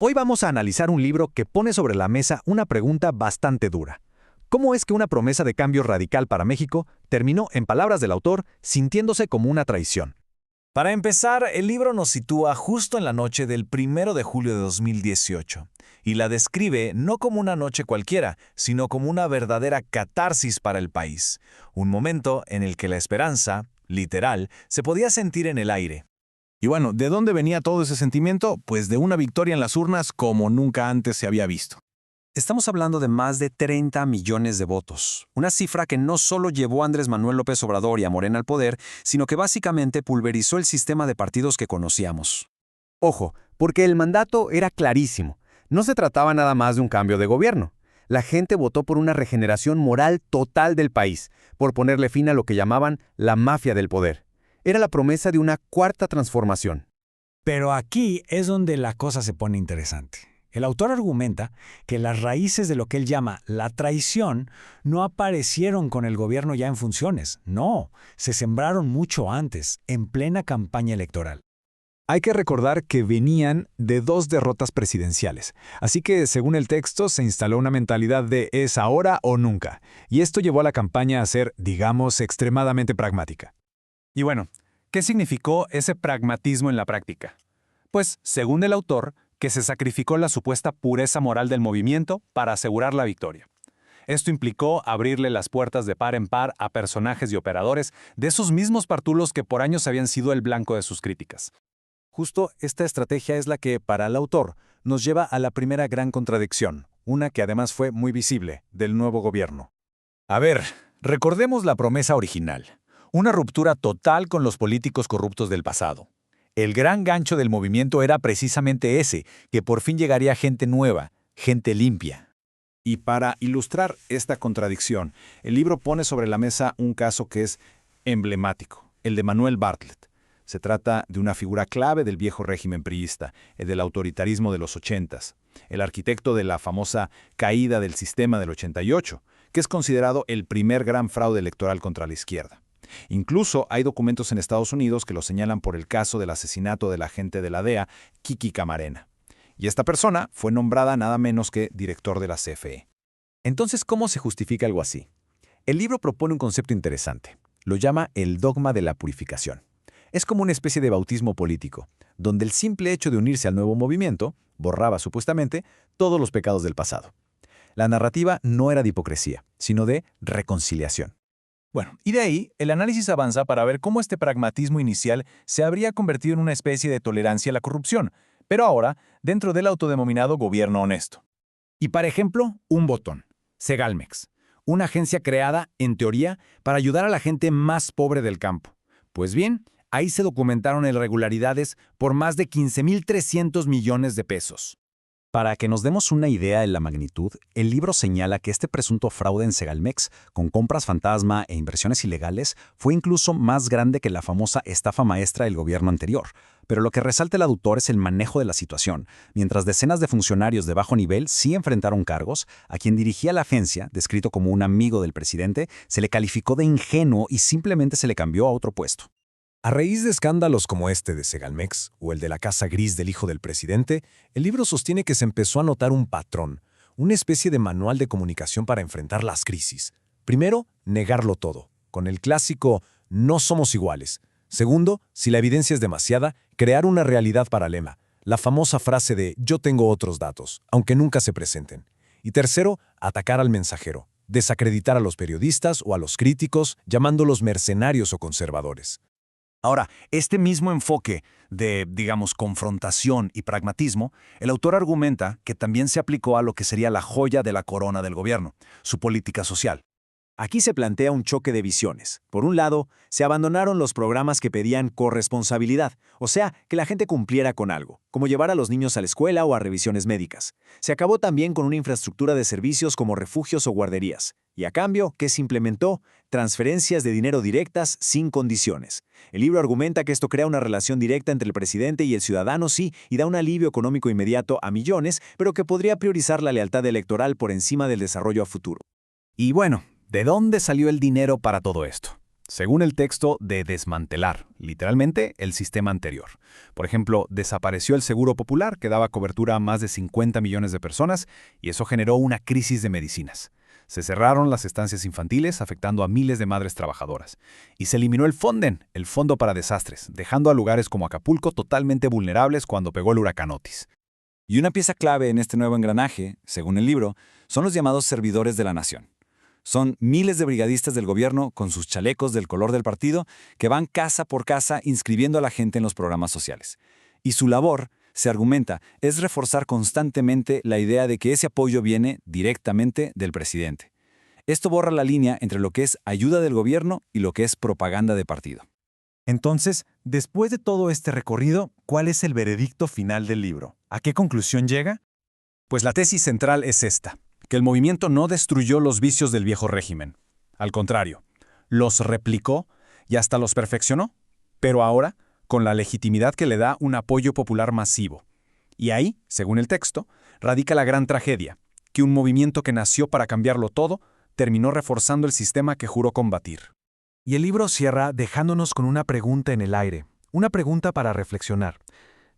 Hoy vamos a analizar un libro que pone sobre la mesa una pregunta bastante dura. ¿Cómo es que una promesa de cambio radical para México terminó, en palabras del autor, sintiéndose como una traición? Para empezar, el libro nos sitúa justo en la noche del 1 de julio de 2018 y la describe no como una noche cualquiera, sino como una verdadera catarsis para el país, un momento en el que la esperanza, literal, se podía sentir en el aire. Y bueno, ¿de dónde venía todo ese sentimiento? Pues de una victoria en las urnas como nunca antes se había visto. Estamos hablando de más de 30 millones de votos, una cifra que no solo llevó a Andrés Manuel López Obrador y a Morena al poder, sino que básicamente pulverizó el sistema de partidos que conocíamos. Ojo, porque el mandato era clarísimo. No se trataba nada más de un cambio de gobierno. La gente votó por una regeneración moral total del país, por ponerle fin a lo que llamaban la mafia del poder. Era la promesa de una cuarta transformación. Pero aquí es donde la cosa se pone interesante. El autor argumenta que las raíces de lo que él llama la traición no aparecieron con el gobierno ya en funciones. No, se sembraron mucho antes, en plena campaña electoral. Hay que recordar que venían de 2 derrotas presidenciales, así que según el texto se instaló una mentalidad de es ahora o nunca, y esto llevó a la campaña a ser, digamos, extremadamente pragmática. Y bueno, ¿qué significó ese pragmatismo en la práctica? Pues, según el autor, que se sacrificó la supuesta pureza moral del movimiento para asegurar la victoria. Esto implicó abrirle las puertas de par en par a personajes y operadores de esos mismos partulos que por años habían sido el blanco de sus críticas. Justo esta estrategia es la que, para el autor, nos lleva a la primera gran contradicción, una que además fue muy visible, del nuevo gobierno. A ver, recordemos la promesa original, una ruptura total con los políticos corruptos del pasado. El gran gancho del movimiento era precisamente ese, que por fin llegaría gente nueva, gente limpia. Y para ilustrar esta contradicción, el libro pone sobre la mesa un caso que es emblemático, el de Manuel Bartlett. Se trata de una figura clave del viejo régimen priista, el del autoritarismo de los 80s, el arquitecto de la famosa caída del sistema del 88, que es considerado el primer gran fraude electoral contra la izquierda. Incluso hay documentos en Estados Unidos que lo señalan por el caso del asesinato del agente de la DEA, Kiki Camarena. Y esta persona fue nombrada nada menos que director de la CFE. Entonces, ¿cómo se justifica algo así? El libro propone un concepto interesante. Lo llama el dogma de la purificación. Es como una especie de bautismo político, donde el simple hecho de unirse al nuevo movimiento borraba supuestamente todos los pecados del pasado. La narrativa no era de hipocresía, sino de reconciliación. Bueno, y de ahí, el análisis avanza para ver cómo este pragmatismo inicial se habría convertido en una especie de tolerancia a la corrupción, pero ahora dentro del autodenominado gobierno honesto. Y para ejemplo, un botón, Segalmex, una agencia creada, en teoría, para ayudar a la gente más pobre del campo. Pues bien, ahí se documentaron irregularidades por más de 15.300 millones de pesos. Para que nos demos una idea de la magnitud, el libro señala que este presunto fraude en Segalmex, con compras fantasma e inversiones ilegales, fue incluso más grande que la famosa estafa maestra del gobierno anterior. Pero lo que resalta el autor es el manejo de la situación. Mientras decenas de funcionarios de bajo nivel sí enfrentaron cargos, a quien dirigía la agencia, descrito como un amigo del presidente, se le calificó de ingenuo y simplemente se le cambió a otro puesto. A raíz de escándalos como este de Segalmex o el de la Casa Gris del hijo del presidente, el libro sostiene que se empezó a notar un patrón, una especie de manual de comunicación para enfrentar las crisis. Primero, negarlo todo, con el clásico «no somos iguales». Segundo, si la evidencia es demasiada, crear una realidad paralela, la famosa frase de «yo tengo otros datos», aunque nunca se presenten. Y tercero, atacar al mensajero, desacreditar a los periodistas o a los críticos, llamándolos mercenarios o conservadores. Ahora, este mismo enfoque de, digamos, confrontación y pragmatismo, el autor argumenta que también se aplicó a lo que sería la joya de la corona del gobierno, su política social. Aquí se plantea un choque de visiones. Por un lado, se abandonaron los programas que pedían corresponsabilidad, o sea, que la gente cumpliera con algo, como llevar a los niños a la escuela o a revisiones médicas. Se acabó también con una infraestructura de servicios como refugios o guarderías. Y a cambio, ¿qué se implementó? Transferencias de dinero directas sin condiciones. El libro argumenta que esto crea una relación directa entre el presidente y el ciudadano, sí, y da un alivio económico inmediato a millones, pero que podría priorizar la lealtad electoral por encima del desarrollo a futuro. Y bueno, ¿de dónde salió el dinero para todo esto? según el texto, de desmantelar, literalmente, el sistema anterior. Por ejemplo, desapareció el Seguro Popular, que daba cobertura a más de 50 millones de personas, y eso generó una crisis de medicinas. Se cerraron las estancias infantiles, afectando a miles de madres trabajadoras. Y se eliminó el Fonden, el Fondo para Desastres, dejando a lugares como Acapulco totalmente vulnerables cuando pegó el huracán Otis. Y una pieza clave en este nuevo engranaje, según el libro, son los llamados servidores de la nación. Son miles de brigadistas del gobierno con sus chalecos del color del partido que van casa por casa inscribiendo a la gente en los programas sociales. Y su labor, se argumenta, es reforzar constantemente la idea de que ese apoyo viene directamente del presidente. Esto borra la línea entre lo que es ayuda del gobierno y lo que es propaganda de partido. Entonces, después de todo este recorrido, ¿cuál es el veredicto final del libro? ¿A qué conclusión llega? Pues la tesis central es esta, que el movimiento no destruyó los vicios del viejo régimen. Al contrario, los replicó y hasta los perfeccionó, pero ahora con la legitimidad que le da un apoyo popular masivo. Y ahí, según el texto, radica la gran tragedia, que un movimiento que nació para cambiarlo todo terminó reforzando el sistema que juró combatir. Y el libro cierra dejándonos con una pregunta en el aire, una pregunta para reflexionar.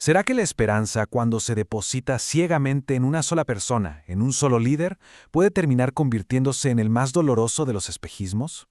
¿Será que la esperanza, cuando se deposita ciegamente en una sola persona, en un solo líder, puede terminar convirtiéndose en el más doloroso de los espejismos?